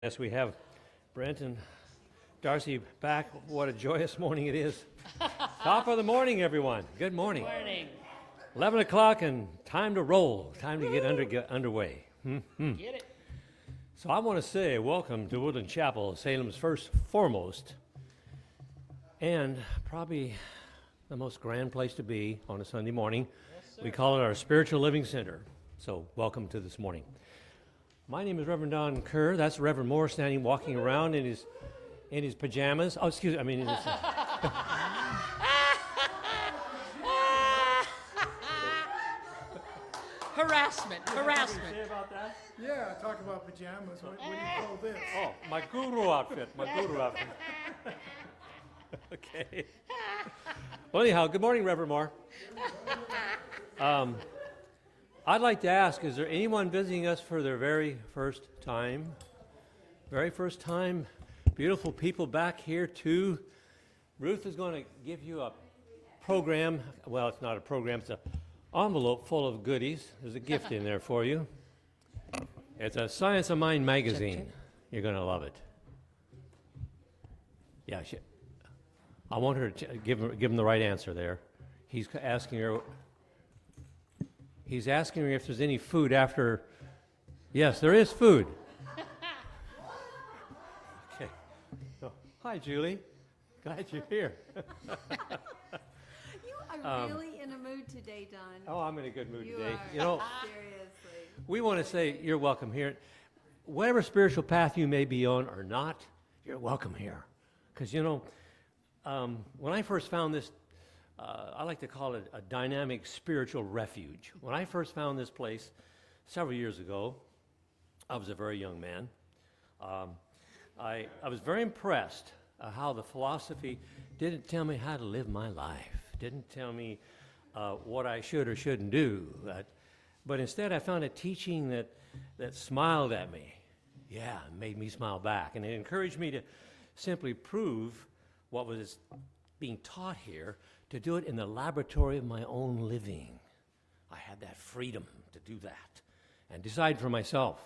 Yes, we have Brent and Darcy back. What a joyous morning it is. Top of the morning, everyone. Good morning. Morning. 11 o'clock and time to roll. Time to get underway. Get it. So I want to say welcome to Woodland Chapel, Salem's first, foremost, and probably the most grand place to be on a Sunday morning. Yes, We call it our Spiritual Living Center. So welcome to this morning. My name is Reverend Don Kerr. That's Reverend Moore standing, walking around in his pajamas. Oh, excuse me. I mean, in his, Harassment. Harassment. say about that? Yeah, talk about pajamas. What do you call this? Oh, my guru outfit. My guru outfit. Okay. Well, anyhow, good morning, Reverend Moore. I'd like to ask, is there anyone visiting us for their very first time? Very first time? Beautiful people back here, too. Ruth is going to give you a program. Well, it's not a program. It's an envelope full of goodies. There's a gift in there for you. It's a Science of Mind magazine. You're going to love it. Yeah, I want her to give him the right answer there. He's asking her if there's any food after. Yes, there is food. Okay. So, hi, Julie. Glad you're here. You are really in a mood today, Don. Oh, I'm in a good mood You today. are. You know, Seriously. we want to say you're welcome here. Whatever spiritual path you may be on or not, you're welcome here. Because, you know, when I first found this, I like to call it a dynamic spiritual refuge. When I first found this place several years ago, I was a very young man. I was very impressed how the philosophy didn't tell me how to live my life, didn't tell me what I should or shouldn't do. But instead, I found a teaching that smiled at me. Yeah, made me smile back. And it encouraged me to simply prove what was being taught here, to do it in the laboratory of my own living. I had that freedom to do that and decide for myself.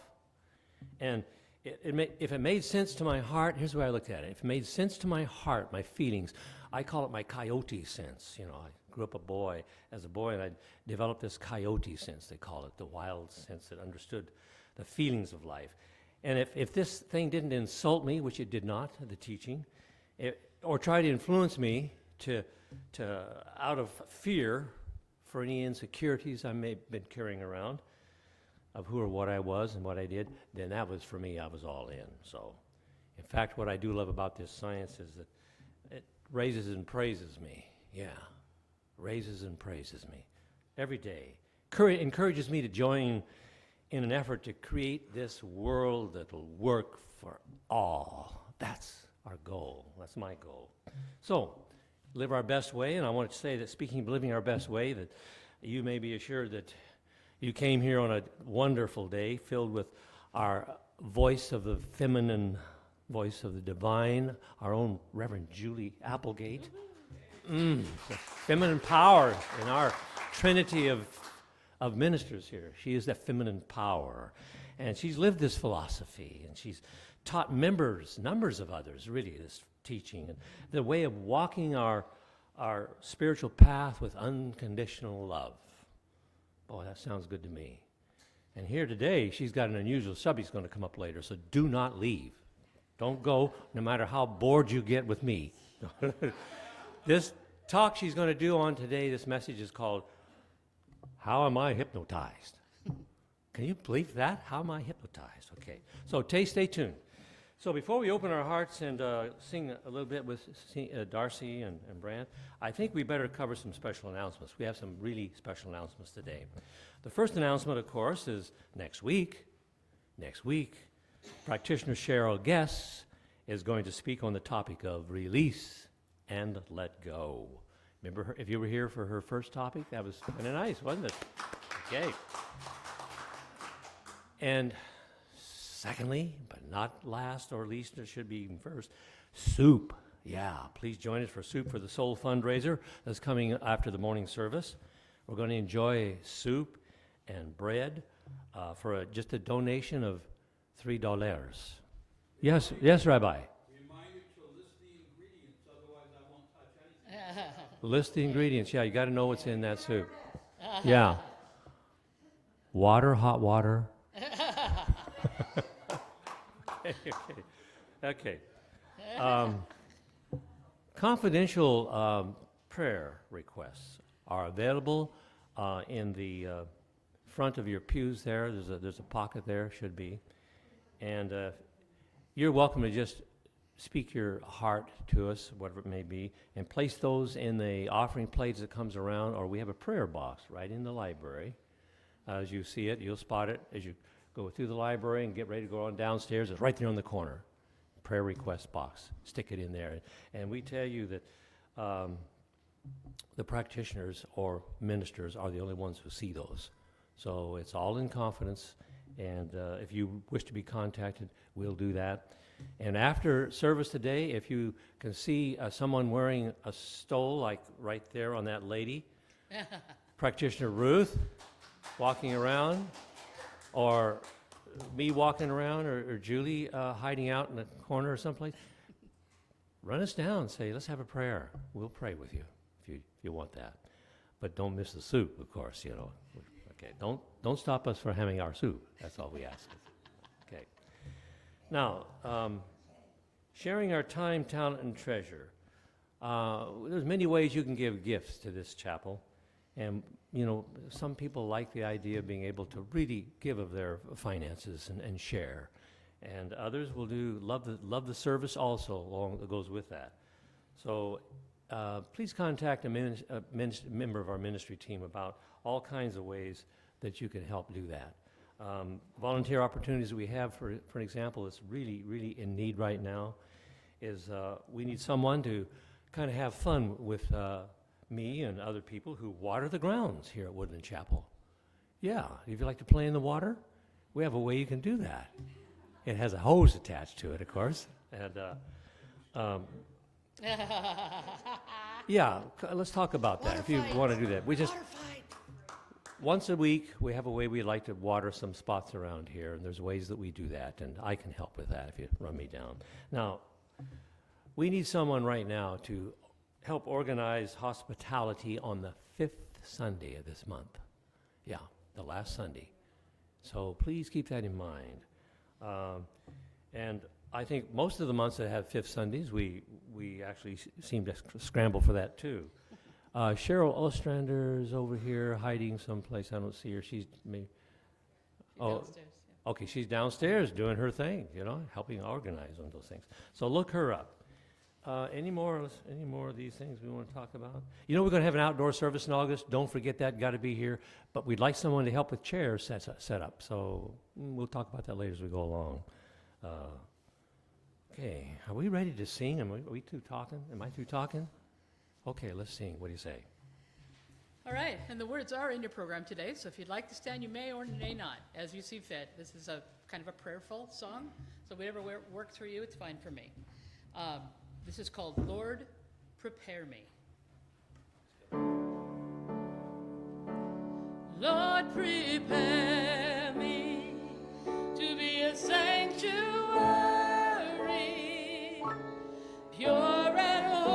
And if it made sense to my heart, here's the way I looked at it. If it made sense to my heart, my feelings, I call it my coyote sense. You know, I grew up as a boy, and I developed this coyote sense, they call it, the wild sense that understood the feelings of life. And if this thing didn't insult me, which it did not, the teaching, or try to influence me to out of fear for any insecurities I may have been carrying around of who or what I was and what I did, then that was for me, I was all in. So, in fact, what I do love about this science is that it raises and praises me. Yeah, raises and praises me every day. Encourages me to join in an effort to create this world that will work for all. That's our goal. That's my goal. So, live our best way, and I want to say that speaking of living our best way, that you may be assured that you came here on a wonderful day filled with our voice of the feminine, voice of the divine, our own Reverend Julie Applegate. The feminine power in our trinity of ministers here. She is that feminine power. And she's lived this philosophy, and she's taught numbers of others, really, this teaching, and the way of walking our spiritual path with unconditional love. Boy, that sounds good to me. And here today, she's got an unusual subject going to come up later, so do not leave. Don't go, no matter how bored you get with me. This talk she's going to do on today, this message is called, How Am I Hypnotized? Can you believe that? How am I hypnotized? Okay, so stay tuned. So before we open our hearts and sing a little bit with Darcy and Brant, I think we better cover some special announcements. We have some really special announcements today. The first announcement, of course, is next week, practitioner Cheryl Guess is going to speak on the topic of release and let go. Remember her, if you were here for her first topic? That was kind of nice, wasn't it? Okay. And secondly, but not last or least, it should be even first, soup. Yeah, please join us for Soup for the Soul fundraiser that's coming after the morning service. We're going to enjoy soup and bread for just a donation of $3. Yes, yes, Rabbi. Reminded to list the ingredients, otherwise I won't touch anything. List the ingredients. Yeah, you got to know what's in that soup. Yeah. Water, hot water. Okay. Okay. Confidential prayer requests are available in the front of your pews there. There's a pocket there, should be. And you're welcome to just speak your heart to us, whatever it may be, and place those in the offering plates that comes around, or we have a prayer box right in the library. As you see it, you'll spot it as you go through the library and get ready to go on downstairs. It's right there in the corner. Prayer request box. Stick it in there. And we tell you that the practitioners or ministers are the only ones who see those. So it's all in confidence. And if you wish to be contacted, we'll do that. And after service today, if you can see someone wearing a stole, like right there on that lady, Practitioner Ruth walking around, or me walking around, or Julie hiding out in the corner or someplace, run us down and say, let's have a prayer. We'll pray with you if you want that. But don't miss the soup, of course, you know. Okay, don't stop us from having our soup. That's all we ask. Okay. Now, sharing our time, talent, and treasure. There's many ways you can give gifts to this chapel. And, you know, some people like the idea of being able to really give of their finances and share. And others will love the service also along that goes with that. So please contact a member of our ministry team about all kinds of ways that you can help do that. Volunteer opportunities we have, for an example, that's really, really in need right now is we need someone to kind of have fun with me and other people who water the grounds here at Woodland Chapel. Yeah, if you like to play in the water, we have a way you can do that. It has a hose attached to it, of course. And yeah, let's talk about that if you want to do that. We just once a week we have a way we like to water some spots around here, and there's ways that we do that, and I can help with that if you run me down. Now, we need someone right now to help organize hospitality on the 5th Sunday of this month. Yeah, the last Sunday. So please keep that in mind. And I think most of the months that have 5th Sundays, we actually seem to scramble for that too. Cheryl Ostrander's over here hiding someplace. I don't see her. She's maybe. Downstairs. Yeah. Okay, she's downstairs doing her thing, you know, helping organize on those things. So look her up. Any more of these things we want to talk about? You know, we're going to have an outdoor service in August. Don't forget that. Got to be here. But we'd like someone to help with chairs set up. So we'll talk about that later as we go along. Okay, are we ready to sing? Are we through talking? Am I through talking? Okay, let's sing. What do you say? All right, and the words are in your program today, so if you'd like to stand, you may or may not, as you see fit. This is a kind of a prayerful song, so whatever works for you, it's fine for me. This is called Lord, Prepare Me. Lord, prepare me to be a sanctuary, pure and holy,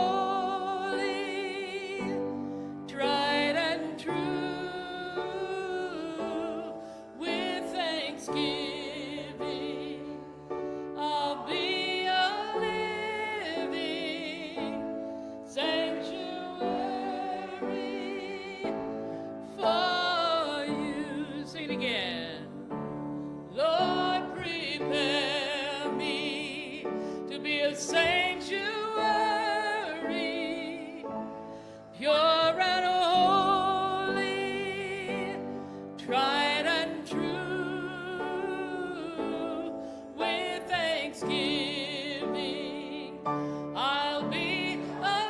tried and true, with thanksgiving. I'll be a living sanctuary for you. Sing it again. Lord, prepare me to be a sanctuary, pure and holy, tried and true, with thanksgiving. I'll be a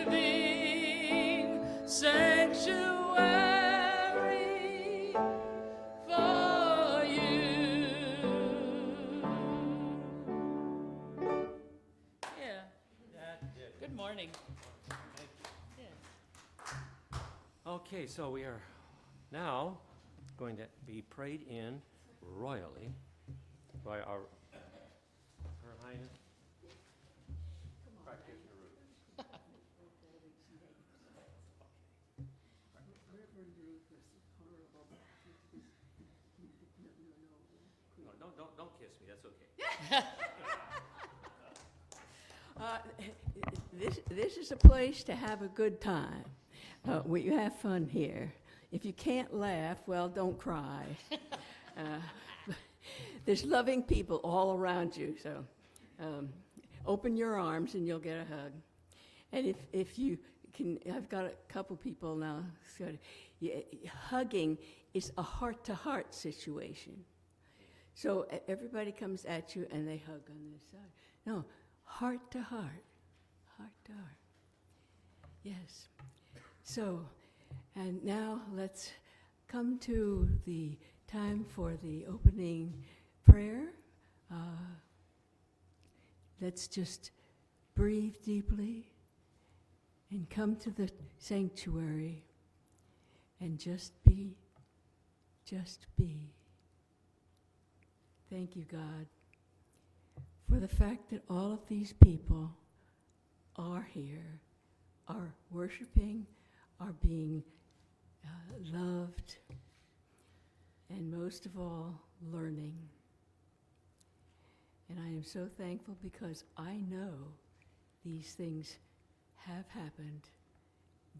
living sanctuary for you. Yeah. Good morning. Yeah. Okay, so we are now going to be prayed in royally by our No, don't kiss me, that's okay. This is a place to have a good time. We have fun here. If you can't laugh, well, don't cry. There's loving people all around you, so open your arms and you'll get a hug. And if you can, I've got a couple people now. So, hugging is a heart-to-heart situation. So everybody comes at you and they hug on this side. No, heart to heart, heart to heart. Yes. So, and now let's come to the time for the opening prayer. Let's just breathe deeply and come to the sanctuary and just be, just be. Thank you, God, for the fact that all of these people are here, are worshiping, are being loved, and most of all, learning. And I am so thankful because I know these things have happened,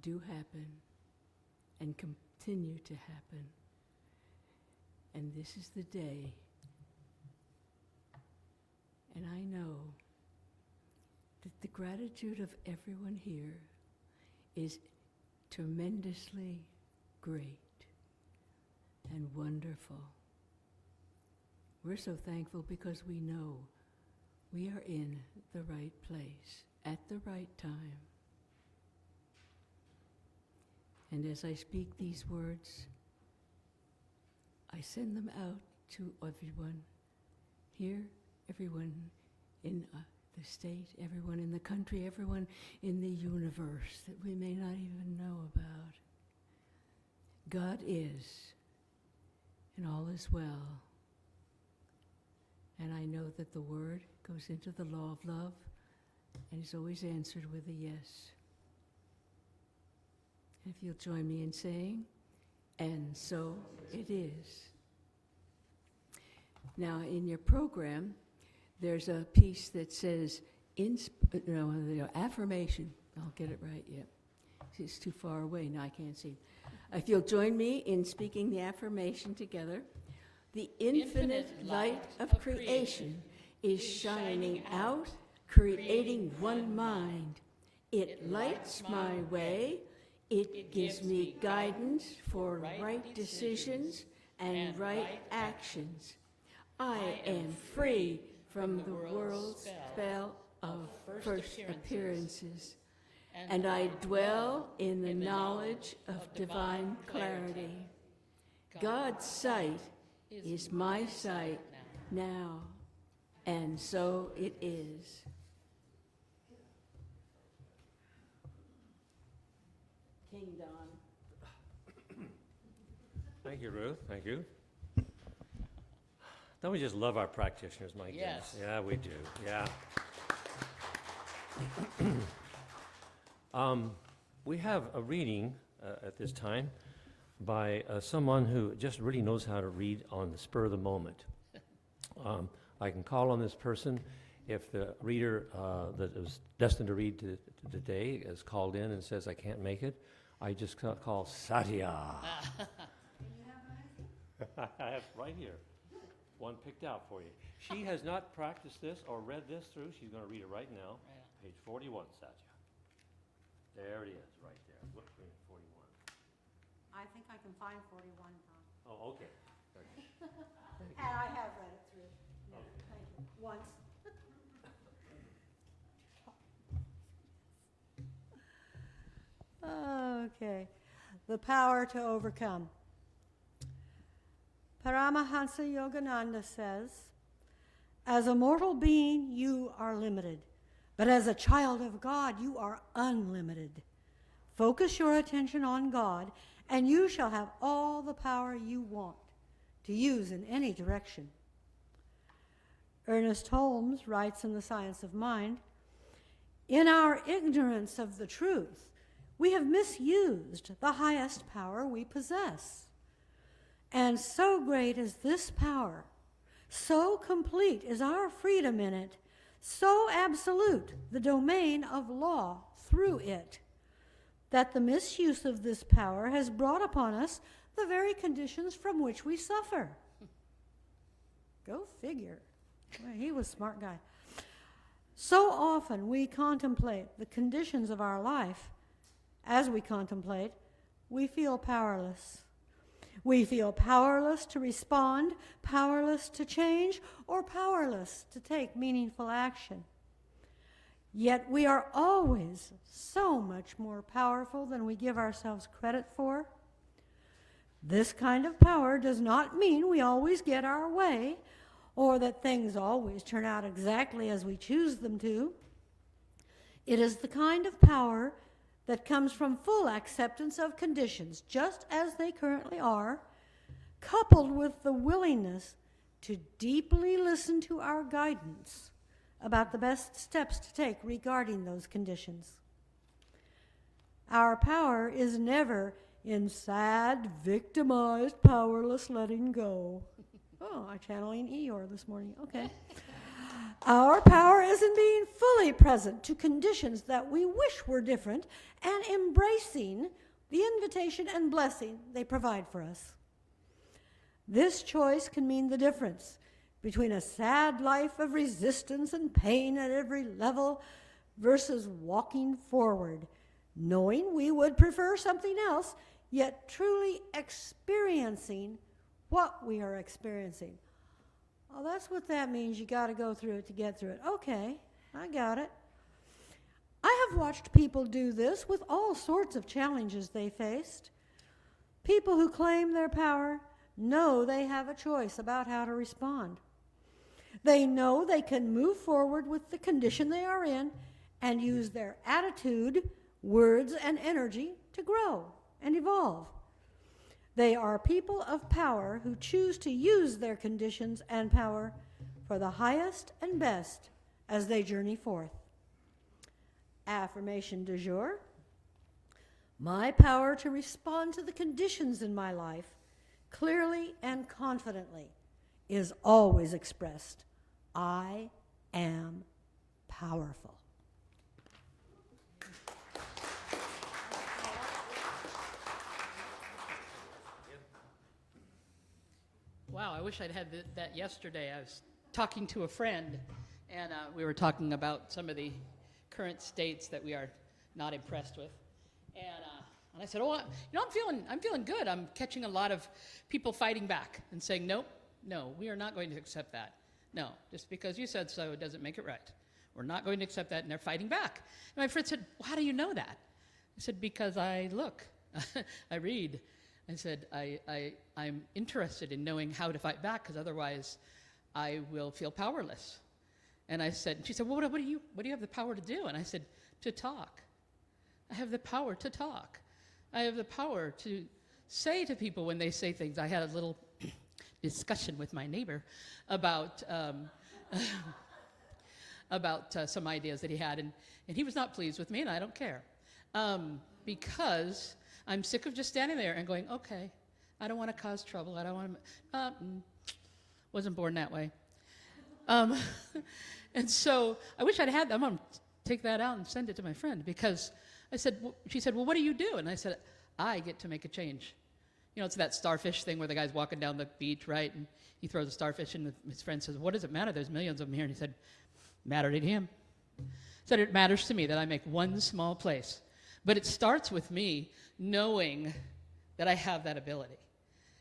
do happen, and continue to happen. And this is the day. And I know that the gratitude of everyone here is tremendously great and wonderful. We're so thankful because we know we are in the right place at the right time. And as I speak these words, I send them out to everyone here, everyone in the state, everyone in the country, everyone in the universe that we may not even know about. God is, and all is well. And I know that the word goes into the law of love and is always answered with a yes. And if you'll join me in saying, and so it is. Now, in your program, there's a piece that says affirmation. I'll get it right, yeah. It's too far away, now I can't see. If you'll join me in speaking the affirmation together. The infinite light of creation is shining out, creating one mind. It lights my way. It gives me guidance for right decisions and right actions. I am free from the world's spell of first appearances, and I dwell in the knowledge of divine clarity. God's sight is my sight now, and so it is. King Don. Thank you, Ruth. Thank you. Don't we just love our practitioners, my goodness? Yes. Yeah, we do. Yeah. We have a reading at this time by someone who just really knows how to read on the spur of the moment. I can call on this person if the reader that is destined to read today is called in and says, I can't make it. I just call Satya. I have right here, one picked out for you. She has not practiced this or read this through. She's going to read it right now. Yeah. Page 41, Satya. There it is, right there. Look, 41. I think I can find 41, Tom. Oh, okay. And I have read it through. Yeah, thank you. Once. Okay. The power to overcome. Paramahansa Yogananda says, as a mortal being, you are limited, but as a child of God, you are unlimited. Focus your attention on God, and you shall have all the power you want to use in any direction. Ernest Holmes writes in The Science of Mind, in our ignorance of the truth, we have misused the highest power we possess. And so great is this power, So complete is our freedom in it, so absolute the domain of law through it, that the misuse of this power has brought upon us the very conditions from which we suffer. Go figure. Well, he was a smart guy. So often we contemplate the conditions of our life. As we contemplate, we feel powerless. We feel powerless to respond, powerless to change, or powerless to take meaningful action. Yet we are always so much more powerful than we give ourselves credit for. This kind of power does not mean we always get our way, or that things always turn out exactly as we choose them to. It is the kind of power that comes from full acceptance of conditions just as they currently are, coupled with the willingness to deeply listen to our guidance about the best steps to take regarding those conditions. Our power is never in sad, victimized, powerless letting go. Oh, I'm channeling Eeyore this morning. Okay. Our power is in being fully present to conditions that we wish were different and embracing the invitation and blessing they provide for us. This choice can mean the difference between a sad life of resistance and pain at every level versus walking forward, knowing we would prefer something else, yet truly experiencing what we are experiencing. Oh, that's what that means. You got to go through it to get through it. Okay, I got it. I have watched people do this with all sorts of challenges they faced. People who claim their power know they have a choice about how to respond. They know they can move forward with the condition they are in and use their attitude, words, and energy to grow and evolve. They are people of power who choose to use their conditions and power for the highest and best as they journey forth. Affirmation du jour. My power to respond to the conditions in my life clearly and confidently is always expressed. I am powerful. Wow, I wish I'd had that yesterday. I was talking to a friend, and we were talking about some of the current states that we are not impressed with. And I said, "Oh, I'm feeling good. I'm catching a lot of people fighting back and saying, no, we are not going to accept that. No, just because you said so, it doesn't make it right. We're not going to accept that," and they're fighting back. And my friend said, "Well, how do you know that?" I said, "Because I look, I read." I said, I'm interested in knowing how to fight back, because otherwise I will feel powerless. And I said, she said, "Well, what do you have the power to do?" And I said, "To talk. I have the power to talk. I have the power to say to people when they say things." I had a little discussion with my neighbor about some ideas that he had, and he was not pleased with me, and I don't care, because I'm sick of just standing there and going, okay, I don't want to cause trouble. I don't want to, wasn't born that way. And so I wish I'd had that. I'm going to take that out and send it to my friend, because she said, "Well, what do you do?" And I said, "I get to make a change." You know, it's that starfish thing where the guy's walking down the beach, right? And he throws a starfish, and his friend says, "What does it matter? There's millions of them here." And he said, "Matter to him." He said, "It matters to me that I make one small place. But it starts with me knowing that I have that ability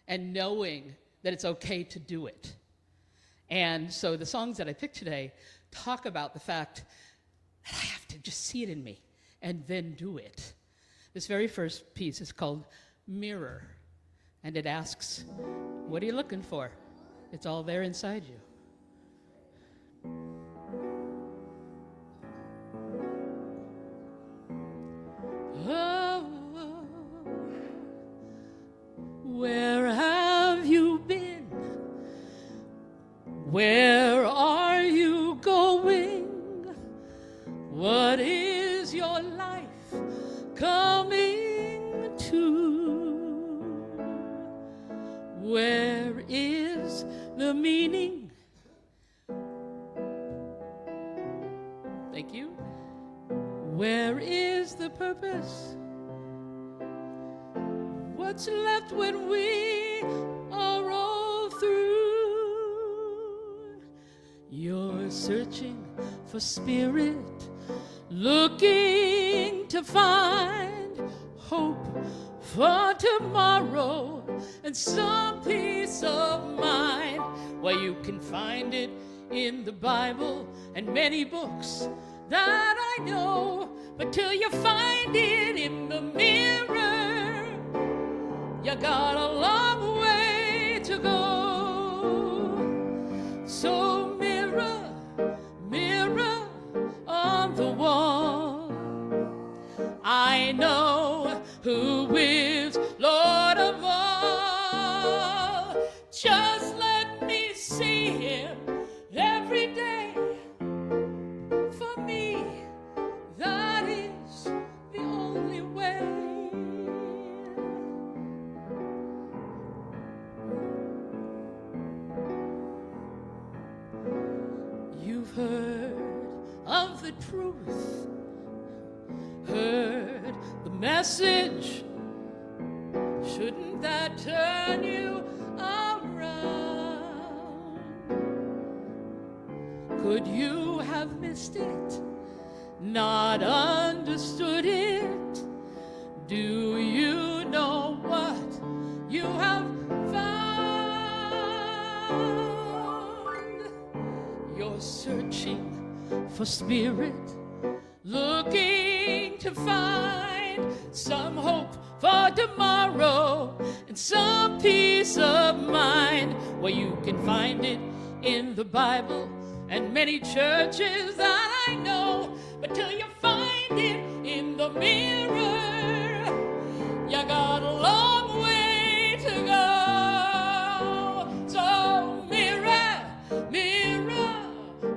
and knowing that it's okay to do it." And so the songs that I picked today talk about the fact that I have to just see it in me and then do it. This very first piece is called Mirror, and it asks, what are you looking for? It's all there inside you. Oh, where have you been? Where are you going? What is your life coming to? Where is the meaning Thank you. Where is the purpose? What's left when we are all through? You're searching for spirit, looking to find hope for tomorrow and some peace of mind. Well, you can find it in the Bible and many books that I know, but till you find it in the mirror, you got a long way to go. So mirror, mirror on the wall, I know who is Lord of all. Just let me see him every day. For me, that is the only way. You've heard of the truth, heard the message. Shouldn't that turn you around? Could you have missed it, not understood it? Do you know what you have found? You're searching for spirit, looking to find some hope for tomorrow and some peace of mind. Well, you can find it in the Bible and many churches that I know, but till you find it in the mirror, you got a long way to go. So mirror, mirror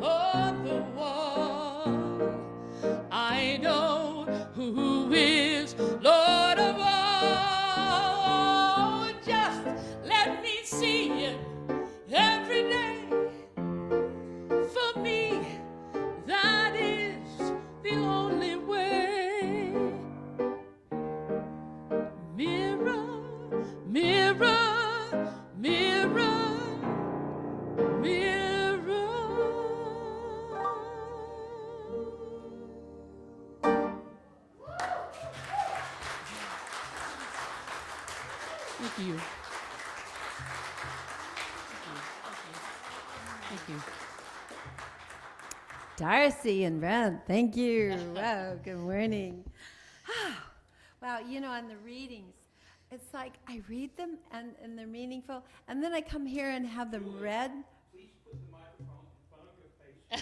on the wall, I know who is Lord of all. Just let me see him every day. For me, that is the only way. Mirror, mirror, mirror, mirror. Thank you. Thank you. Darcy and Brent, thank you. Wow, good morning. Wow, you know, on the readings, it's like I read them and they're meaningful, and then I come here and have them read. Please put the microphone in front of your face.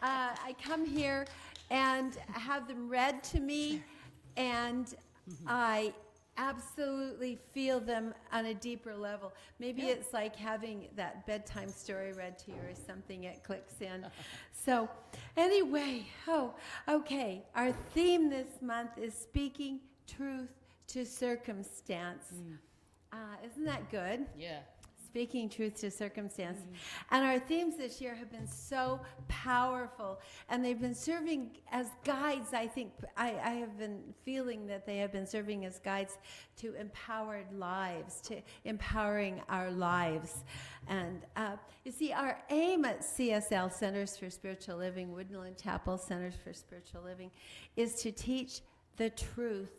I come here and have them read to me, and I absolutely feel them on a deeper level. Maybe it's like having that bedtime story read to you or something, it clicks in. So anyway, okay, our theme this month is speaking truth to circumstance. Isn't that good? Yeah. Speaking truth to circumstance. And our themes this year have been so powerful, and they've been serving as guides. I think I have been feeling that they have been serving as guides to empowered lives, to empowering our lives. And you see, our aim at CSL, Centers for Spiritual Living, Woodland Chapel Centers for Spiritual Living, is to teach the truth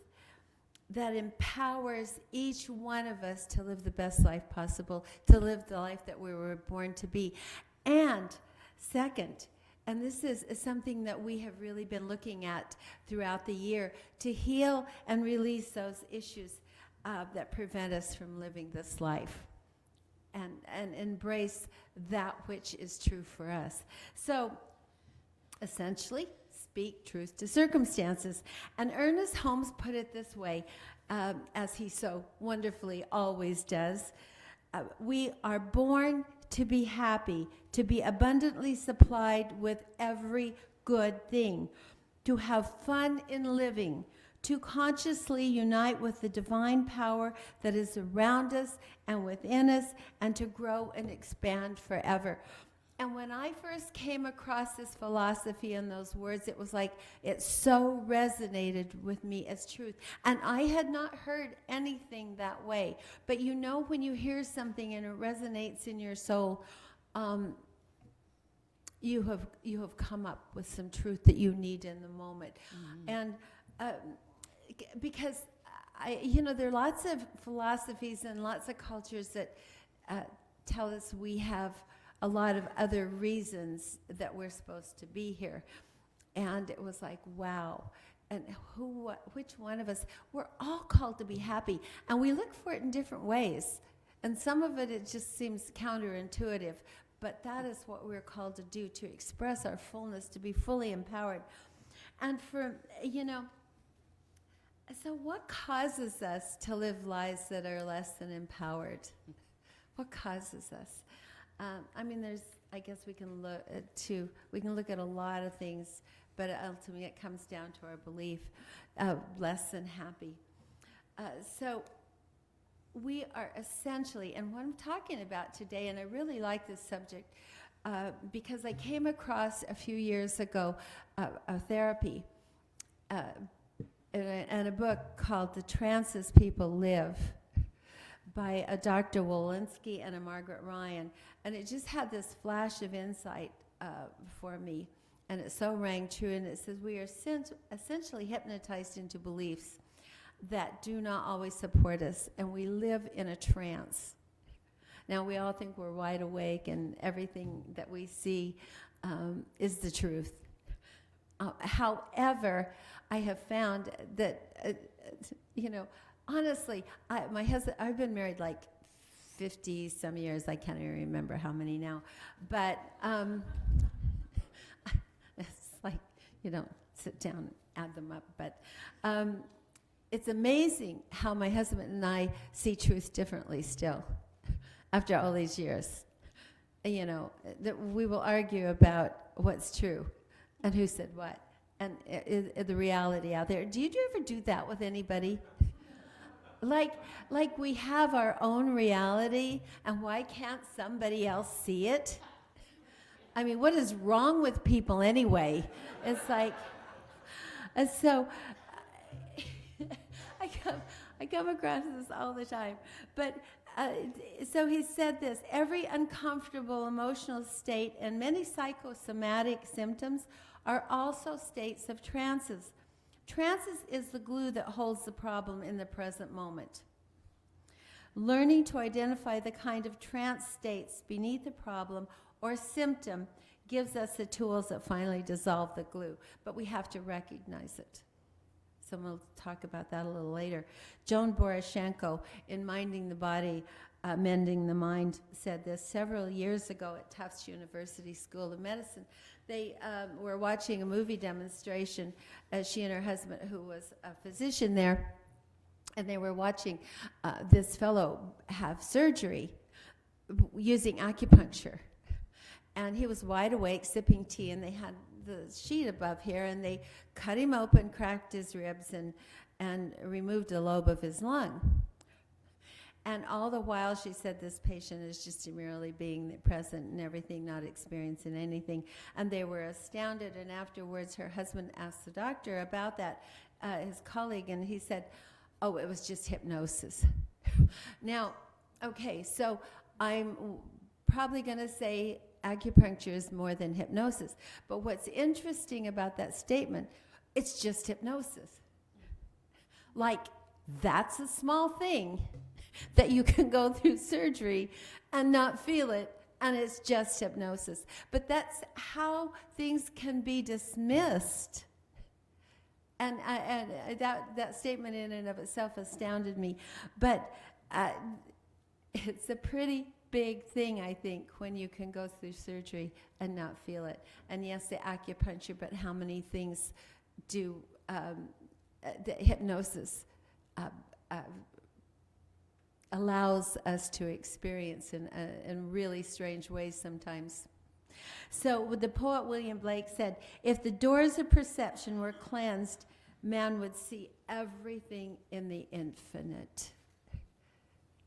that empowers each one of us to live the best life possible, to live the life that we were born to be. And second, and this is something that we have really been looking at throughout the year, to heal and release those issues that prevent us from living this life and embrace that which is true for us. So essentially, speak truth to circumstances. And Ernest Holmes put it this way, as he so wonderfully always does. We are born to be happy, to be abundantly supplied with every good thing, to have fun in living, to consciously unite with the divine power that is around us and within us, and to grow and expand forever. And when I first came across this philosophy and those words, it was like it so resonated with me as truth. And I had not heard anything that way. But you know, when you hear something and it resonates in your soul, you have come up with some truth that you need in the moment. And because there are lots of philosophies and lots of cultures that tell us we have a lot of other reasons that we're supposed to be here. And it was like, wow. And which one of us, we're all called to be happy. And we look for it in different ways. And some of it just seems counterintuitive. But that is what we're called to do, to express our fullness, to be fully empowered. And so what causes us to live lives that are less than empowered? What causes us? I guess we can look at a lot of things, but ultimately it comes down to our belief, less than happy. So we are essentially, and what I'm talking about today, and I really like this subject, because I came across a few years ago a therapy and a book called The Trances People Live, by a Dr. Walensky and a Margaret Ryan. And it just had this flash of insight for me. And it so rang true. And it says, we are essentially hypnotized into beliefs that do not always support us. And we live in a trance. Now, we all think we're wide awake and everything that we see is the truth. However, I have found that, honestly, my husband, I've been married like 50 some years. I can't even remember how many now. But it's like you don't sit down and add them up. But it's amazing how my husband and I see truth differently still after all these years. That we will argue about what's true and who said what and the reality out there. Do you ever do that with anybody? Like we have our own reality, and why can't somebody else see it? I mean, what is wrong with people anyway? It's like, and so I come across this all the time. But so he said this: every uncomfortable emotional state and many psychosomatic symptoms are also states of trances. Trances is the glue that holds the problem in the present moment. Learning to identify the kind of trance states beneath the problem or symptom gives us the tools that finally dissolve the glue, but we have to recognize it. So we'll talk about that a little later. Joan Boroshenko, in Minding the Body, Mending the Mind, said this several years ago at Tufts University School of Medicine. They were watching a movie demonstration, she and her husband, who was a physician there, and they were watching this fellow have surgery using acupuncture. And he was wide awake, sipping tea, and they had the sheet above here, and they cut him open, cracked his ribs, and removed a lobe of his lung. And all the while, she said, this patient is just merely being present and everything, not experiencing anything. And they were astounded, and afterwards, her husband asked the doctor about that, his colleague, and he said, oh, it was just hypnosis. Now, okay, so I'm probably going to say acupuncture is more than hypnosis. But what's interesting about that statement, it's just hypnosis. Like, that's a small thing that you can go through surgery and not feel it, and it's just hypnosis. But that's how things can be dismissed. And that statement in and of itself astounded me. But it's a pretty big thing, I think, when you can go through surgery and not feel it. And yes, the acupuncture, but how many things do the hypnosis allows us to experience in really strange ways sometimes. So the poet William Blake said, if the doors of perception were cleansed, man would see everything in the infinite.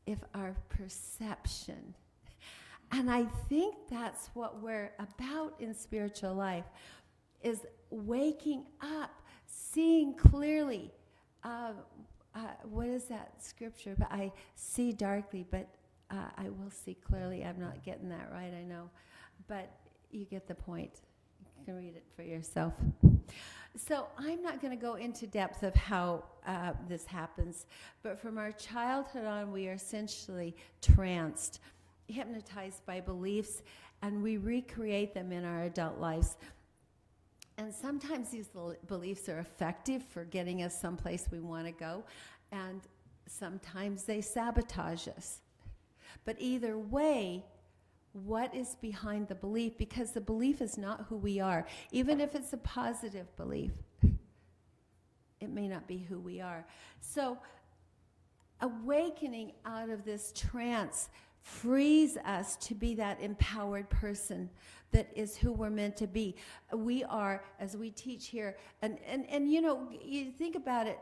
If our perception, And I think that's what we're about in spiritual life, is waking up, seeing clearly. What is that scripture? But I see darkly, but I will see clearly. I'm not getting that right, I know. But you get the point. You can read it for yourself. So I'm not going to go into depth of how this happens, but from our childhood on, we are essentially tranced, hypnotized by beliefs, and we recreate them in our adult lives. And sometimes these beliefs are effective for getting us someplace we want to go, and sometimes they sabotage us. But either way, what is behind the belief? Because the belief is not who we are. Even if it's a positive belief, it may not be who we are. So awakening out of this trance frees us to be that empowered person that is who we're meant to be. We are, as we teach here, and you know, you think about it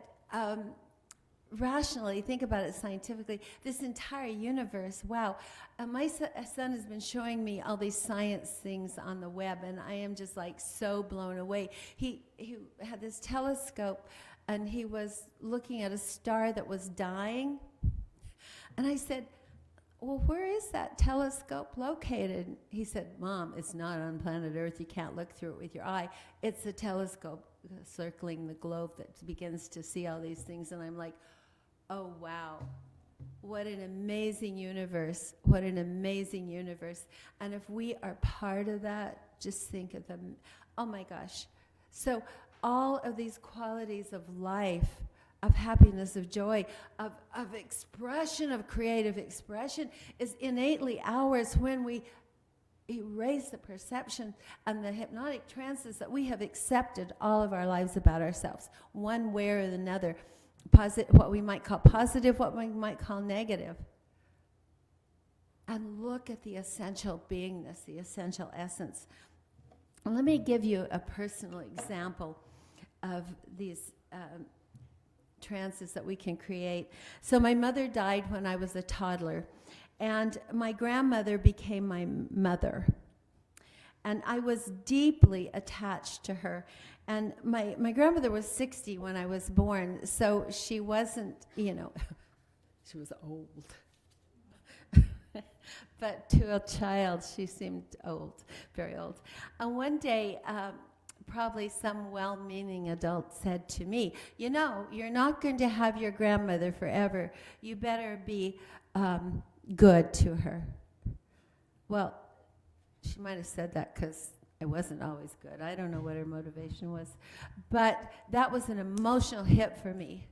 rationally, think about it scientifically, this entire universe, wow. My son has been showing me all these science things on the web, and I am just like so blown away. He had this telescope, and he was looking at a star that was dying, and I said, well, where is that telescope located? He said, Mom, it's not on planet Earth. You can't look through it with your eye. It's a telescope circling the globe that begins to see all these things. And I'm like, oh, wow. What an amazing universe. What an amazing universe. And if we are part of that, just think of them. Oh, my gosh. So all of these qualities of life, of happiness, of joy, of expression, of creative expression, is innately ours when we erase the perception and the hypnotic trances that we have accepted all of our lives about ourselves, one way or another. What we might call positive, what we might call negative. And look at the essential beingness, the essential essence. And let me give you a personal example of these trances that we can create. So my mother died when I was a toddler, and my grandmother became my mother. And I was deeply attached to her. And my grandmother was 60 when I was born, so she wasn't, you know, she was old. But to a child, she seemed old, very old. And one day, probably some well-meaning adult said to me, you know, you're not going to have your grandmother forever. You better be good to her. Well, she might have said that because I wasn't always good. I don't know what her motivation was. But that was an emotional hit for me.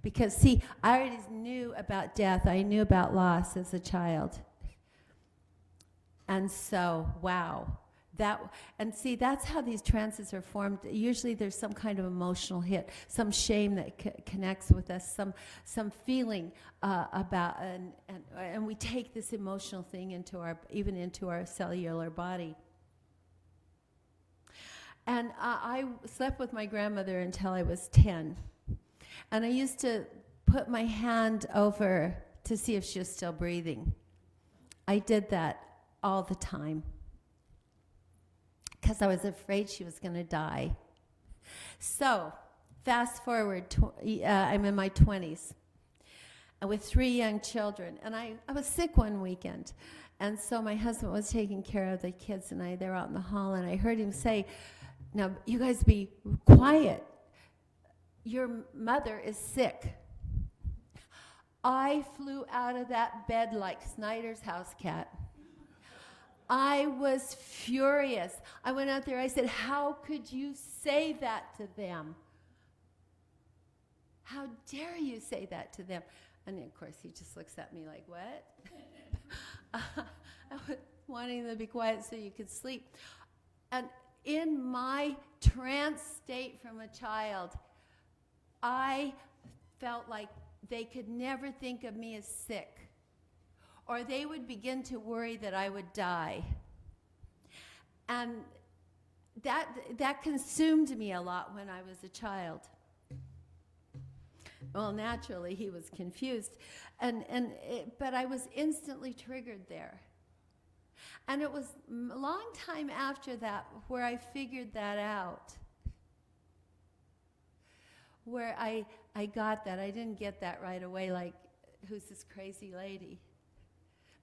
Because, see, I already knew about death. I knew about loss as a child. And so, wow. And see, that's how these trances are formed. Usually there's some kind of emotional hit, some shame that connects with us, some feeling about, and we take this emotional thing even into our cellular body. And I slept with my grandmother until I was 10. And I used to put my hand over to see if she was still breathing. I did that all the time, because I was afraid she was going to die. So, fast forward, I'm in my 20s with 3 young children, and I was sick one weekend. And so my husband was taking care of the kids, and they were out in the hall, and I heard him say, now, you guys be quiet. Your mother is sick. I flew out of that bed like Snyder's house cat. I was furious. I went out there, I said, how could you say that to them? How dare you say that to them? And of course, he just looks at me like, what? I was wanting them to be quiet so you could sleep. And in my trance state from a child, I felt like they could never think of me as sick, or they would begin to worry that I would die. And that consumed me a lot when I was a child. Well, naturally, he was confused, but I was instantly triggered there. And it was a long time after that where I figured that out. Where I got that. I didn't get that right away, like, who's this crazy lady?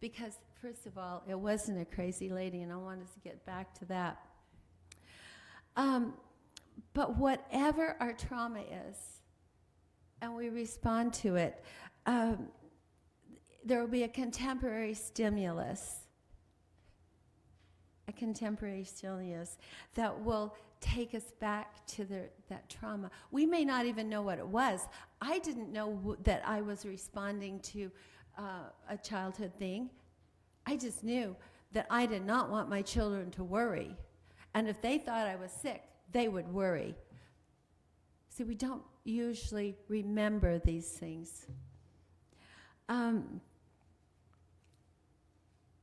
Because, first of all, it wasn't a crazy lady, and I wanted to get back to that. But whatever our trauma is, and we respond to it, there will be a contemporary stimulus that will take us back to that trauma. We may not even know what it was. I didn't know that I was responding to a childhood thing. I just knew that I did not want my children to worry. And if they thought I was sick, they would worry. See, we don't usually remember these things.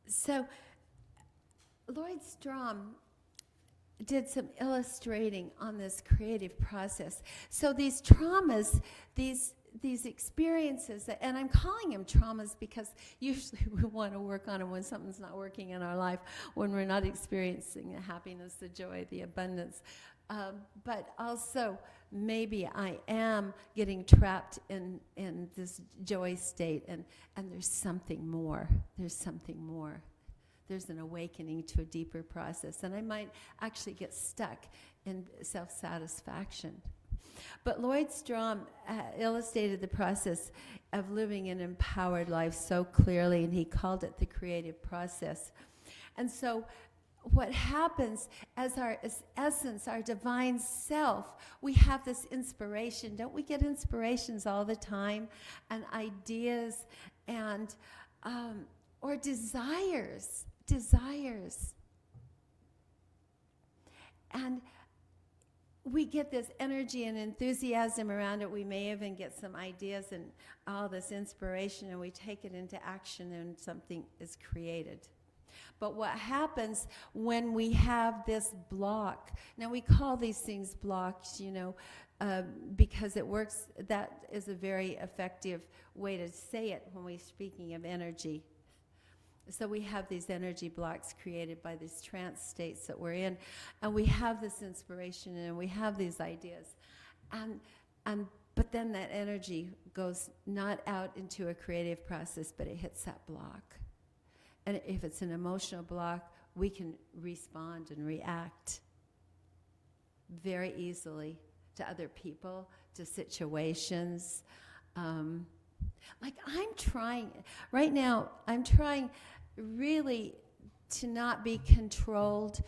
So Lloyd Strom did some illustrating on this creative process. So these traumas, these experiences, and I'm calling them traumas because usually we want to work on them when something's not working in our life, when we're not experiencing the happiness, the joy, the abundance. But also, maybe I am getting trapped in this joy state, and there's something more. There's something more. There's an awakening to a deeper process, and I might actually get stuck in self-satisfaction. But Lloyd Strom illustrated the process of living an empowered life so clearly, and he called it the creative process. And so what happens as our essence, our divine self, we have this inspiration. Don't we get inspirations all the time, and ideas, and or desires. And we get this energy and enthusiasm around it. We may even get some ideas and all this inspiration, and we take it into action, and something is created. But what happens when we have this block? Now, we call these things blocks, because it works. That is a very effective way to say it when we're speaking of energy. So we have these energy blocks created by these trance states that we're in, and we have this inspiration, and we have these ideas, but then that energy goes not out into a creative process, but it hits that block. And if it's an emotional block, we can respond and react very easily to other people, to situations. Like I'm trying really to not be controlled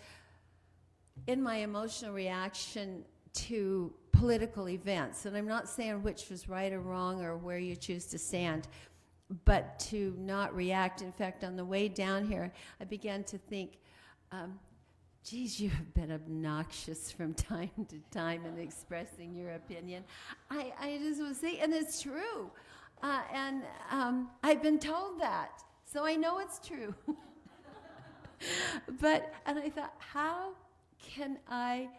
in my emotional reaction to political events. And I'm not saying which was right or wrong or where you choose to stand, but to not react. In fact, on the way down here, I began to think, geez, you have been obnoxious from time to time in expressing your opinion. I just was saying, and it's true. And I've been told that, so I know it's true. And I thought, how can I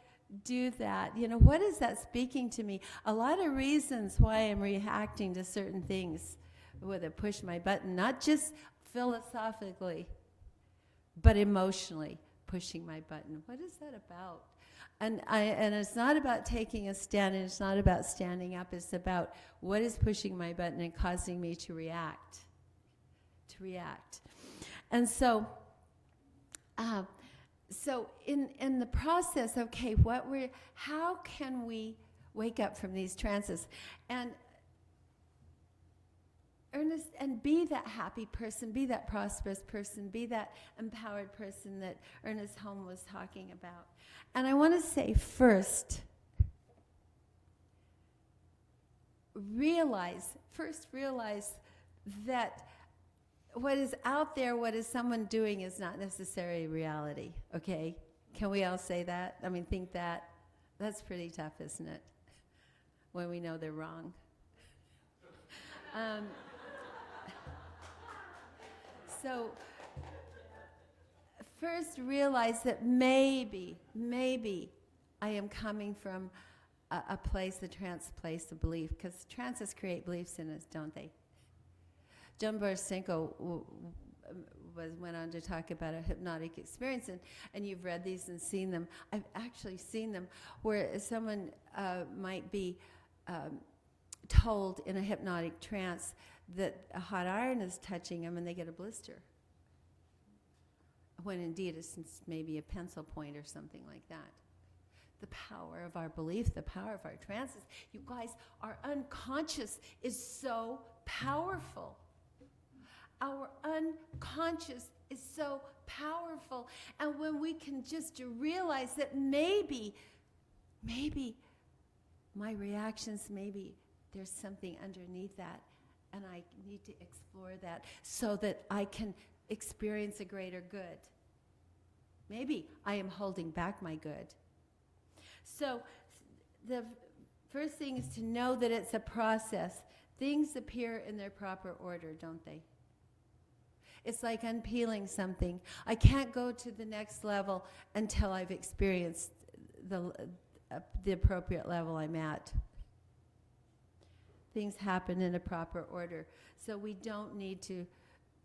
do that? What is that speaking to me? A lot of reasons why I'm reacting to certain things, whether push my button, not just philosophically, but emotionally pushing my button. What is that about? And it's not about taking a stand, and it's not about standing up. It's about what is pushing my button and causing me to react. And so in the process, okay, how can we wake up from these trances? And Ernest, and be that happy person, be that prosperous person, be that empowered person that Ernest Holm was talking about. And I want to say first realize that what is out there, what is someone doing, is not necessarily reality, okay? Can we all say that? I mean, think that. That's pretty tough, isn't it? When we know they're wrong. So first realize that maybe I am coming from a place, a trance place of belief, because trances create beliefs in us, don't they? John Borisenko went on to talk about a hypnotic experience, and you've read these and seen them. I've actually seen them where someone might be told in a hypnotic trance that a hot iron is touching them and they get a blister, when indeed it's maybe a pencil point or something like that. The power of our belief, the power of our trances. You guys, our unconscious is so powerful. Our unconscious is so powerful. And when we can just realize that maybe my reactions, maybe there's something underneath that, and I need to explore that so that I can experience a greater good. Maybe I am holding back my good. So the first thing is to know that it's a process. Things appear in their proper order, don't they? It's like unpeeling something. I can't go to the next level until I've experienced the appropriate level I'm at. Things happen in a proper order. So we don't need to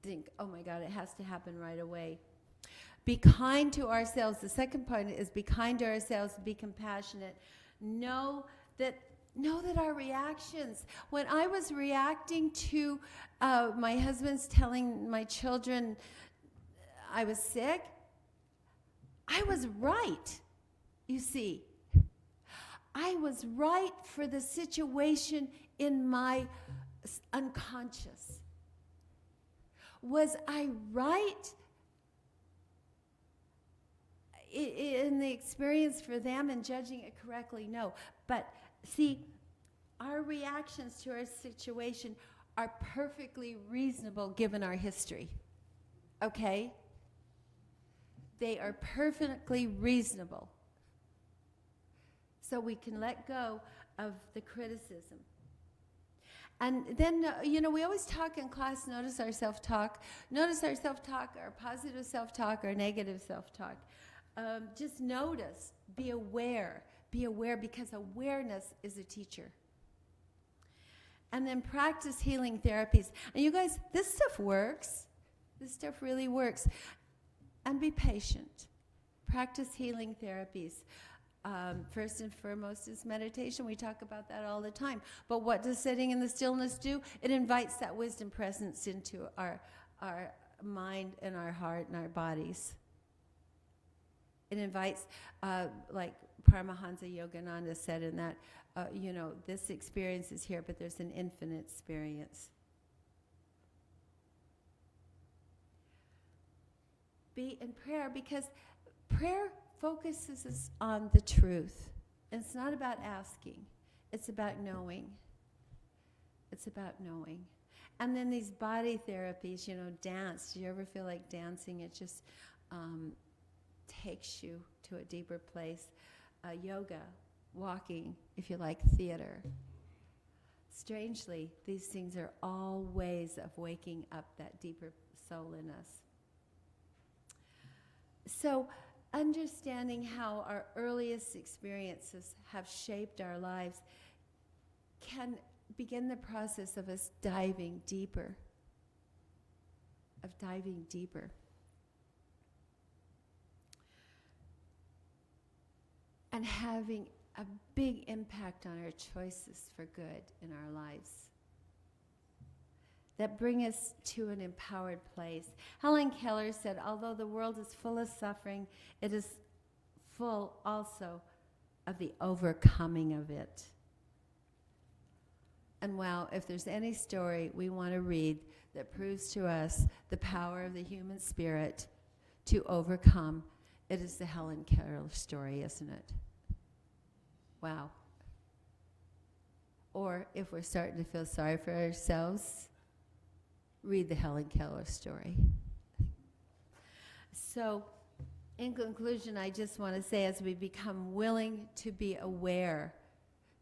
think, oh my God, it has to happen right away. Be kind to ourselves. The second point is be kind to ourselves, be compassionate. Know that our reactions, when I was reacting to my husband's telling my children I was sick, I was right, you see. I was right for the situation in my unconscious. Was I right in the experience for them and judging it correctly? No. But see, our reactions to our situation are perfectly reasonable given our history. Okay? They are perfectly reasonable. So we can let go of the criticism. And then, we always talk in class, notice our self-talk. Notice our self-talk, our positive self-talk, our negative self-talk. Just notice, be aware, because awareness is a teacher. And then practice healing therapies. And you guys, this stuff works. This stuff really works. And be patient. Practice healing therapies. First and foremost is meditation. We talk about that all the time. But what does sitting in the stillness do? It invites that wisdom presence into our mind and our heart and our bodies. It invites, like Paramahansa Yogananda said in that, this experience is here, but there's an infinite experience. Be in prayer, because prayer focuses us on the truth. And it's not about asking. It's about knowing. It's about knowing. And then these body therapies, dance. Do you ever feel like dancing? It just takes you to a deeper place. Yoga, walking, if you like, theater. Strangely, these things are all ways of waking up that deeper soul in us. So, understanding how our earliest experiences have shaped our lives can begin the process of us diving deeper. And having a big impact on our choices for good in our lives that bring us to an empowered place. Helen Keller said, although the world is full of suffering, it is full also of the overcoming of it. And wow, if there's any story we want to read that proves to us the power of the human spirit to overcome, it is the Helen Keller story, isn't it? Wow. Or if we're starting to feel sorry for ourselves, read the Helen Keller story. So, in conclusion, I just want to say, as we become willing to be aware,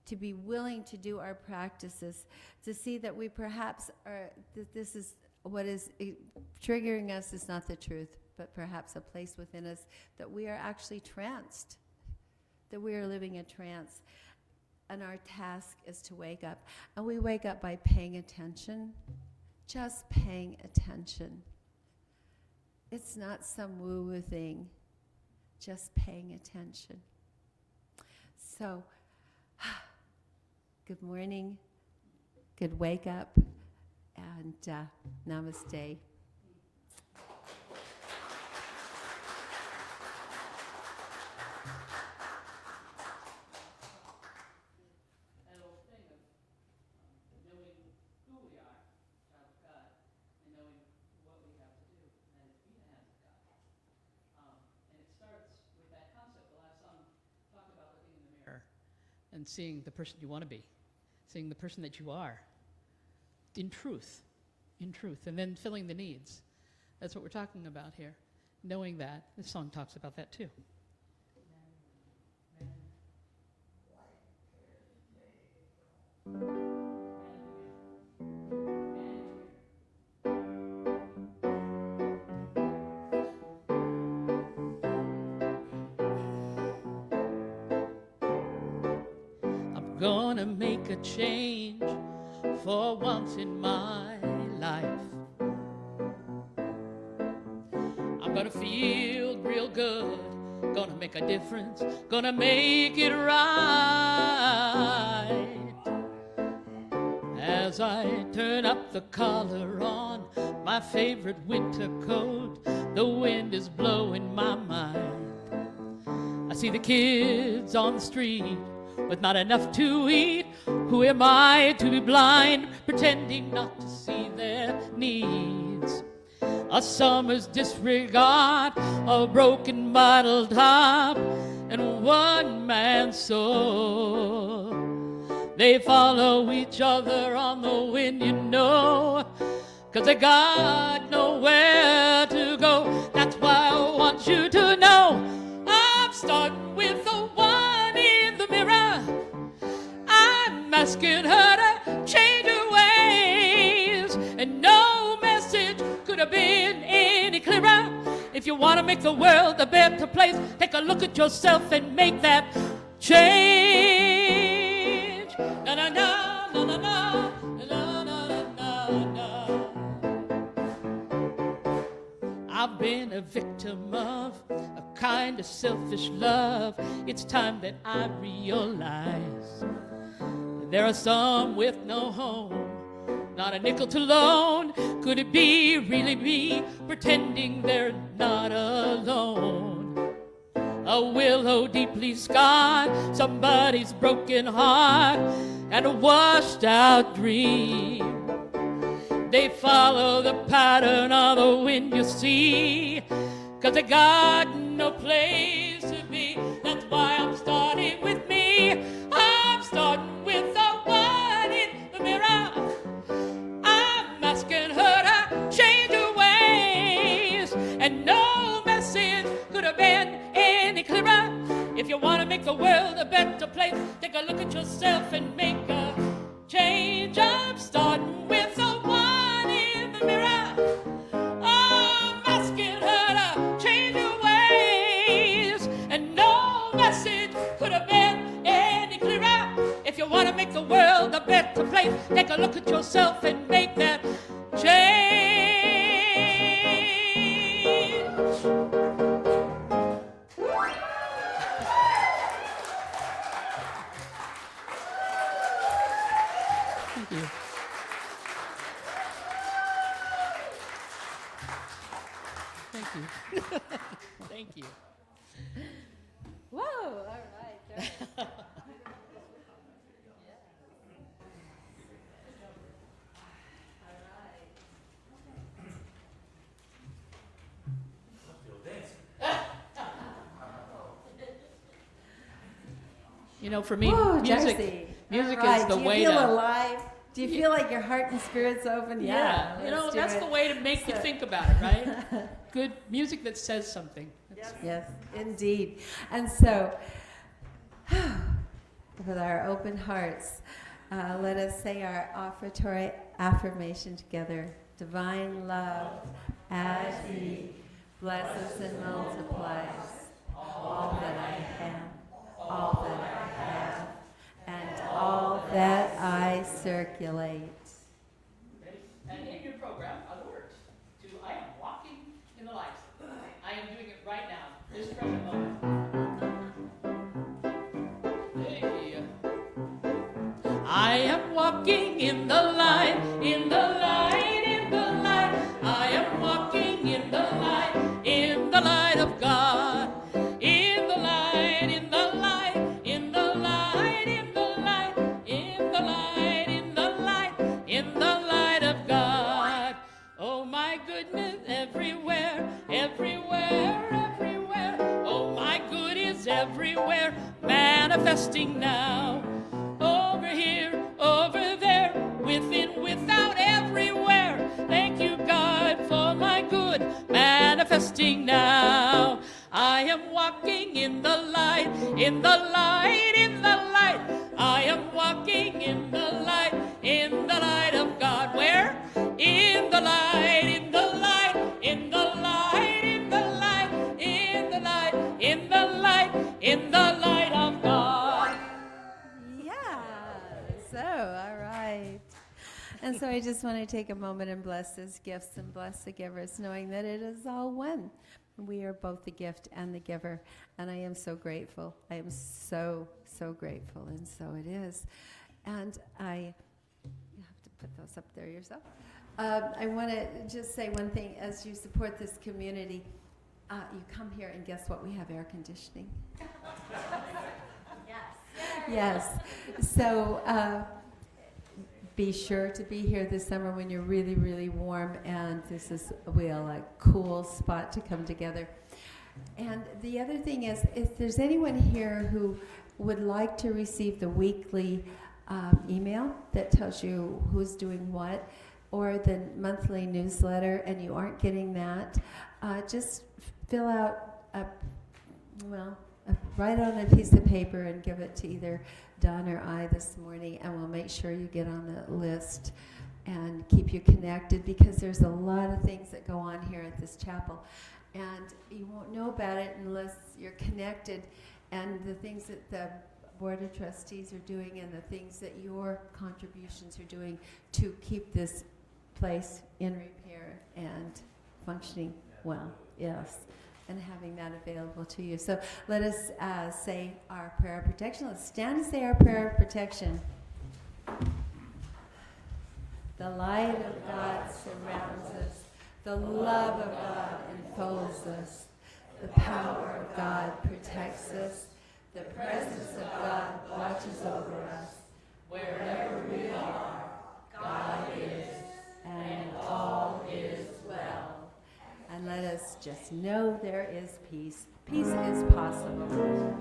to be willing to do our practices, to see that we perhaps are, that this is what is triggering us is not the truth, but perhaps a place within us that we are actually tranced, that we are living a trance. And our task is to wake up. And we wake up by paying attention, just paying attention. It's not some woo-woo thing, just paying attention. So, good morning, good wake up, and namaste. That old thing of knowing who we are, child of God, and knowing what we have to do, and that is be the hands of God. And it starts with that concept. The last song talked about looking in the mirror and seeing the person you want to be, seeing the person that you are, in truth, and then filling the needs. That's what we're talking about here. Knowing that. This song talks about that too. I'm gonna make a change for once in my life. I'm gonna feel real good, gonna make a difference, gonna make it right. As I turn up the collar on my favorite winter coat, the wind is blowing my mind. I see the kids on the street with not enough to eat. Who am I to be blind, pretending not to see their needs? A summer's disregard, a broken bottle top, and one man's soul. They follow each other on the wind, you know, 'cause they got nowhere to go. That's why I want you to know I'm starting with the one in the mirror. I'm asking her to change her ways, and no message could have been any clearer. If you want to make the world a better place, take a look at yourself and make that change. Na na na na na na na na na na. I've been a victim of a kind of selfish love. It's time that I realize there are some with no home, not a nickel to loan. Could it be really me, pretending they're not alone? A willow deeply scarred, somebody's broken heart, and a washed out dream. They follow the pattern of the wind, you see, 'cause they got no place to be. That's why I'm starting with me. I'm starting with the one in the mirror. I'm asking her to change her ways, and no message could have been any clearer. If you want to make the world a better place, take a look at yourself and make a change. I'm starting with the one in the mirror. I'm asking her to change her ways, and no message could have been any clearer. If you want to make the world a better place, take a look at yourself and make that change. Thank you. Thank you. Thank you. Whoa, all right. You know, for me, Whoa, music Darcy. music All right, is the way Do you feel to alive? Do you feel like your heart and spirit's open? yeah, you know, let's do that's it. the way to make you So- think about it, right? Good music that says something. Yes, indeed. And so, with our open hearts, let us say our offertory affirmation together. Divine love, as He blesses and multiplies all that I am, all that I have, and all that I circulate. And in your program are the words to I am walking in the light. walking in the light, in the light, in the light. I am walking in the light of God. In the light, in the light, in the light, in the light, in the light, in the light, in the light of God. Oh my goodness, everywhere, everywhere, everywhere. Oh my good is everywhere, manifesting now. Over here, over there, within, without, everywhere. Thank you, God, for my good, manifesting now. I am walking in the light, in the light, in the light. I am walking in the light of God. Where? In the light, in the light, in the light, in the light, in the light, in the light, in the light of God. Yeah. So, all right. And so I just want to take a moment and bless his gifts and bless the givers, knowing that it is all one. We are both the gift and the giver. And I am so grateful. I am so, so grateful. And so it is. And you have to put those up there yourself. I want to just say one thing. As you support this community, you come here and guess what? We have air conditioning. Yes. So be sure to be here this summer when you're really, really warm, and this is a cool spot to come together. And the other thing is, if there's anyone here who would like to receive the weekly email that tells you who's doing what, or the monthly newsletter, and you aren't getting that, just fill out write on a piece of paper and give it to either Don or I this morning, and we'll make sure you get on the list and keep you connected, because there's a lot of things that go on here at this chapel, and you won't know about it unless you're connected, and the things that the Board of Trustees are doing and the things that your contributions are doing to keep this place in repair and functioning well. Yes. And having that available to you. So let us say our prayer of protection. Let's stand and say our prayer of protection. The light of God surrounds us. The love of God enfolds us. The power of God protects us. The presence of God watches over us. Wherever we are, God is, and all is well. And let us just know there is peace. Peace is possible.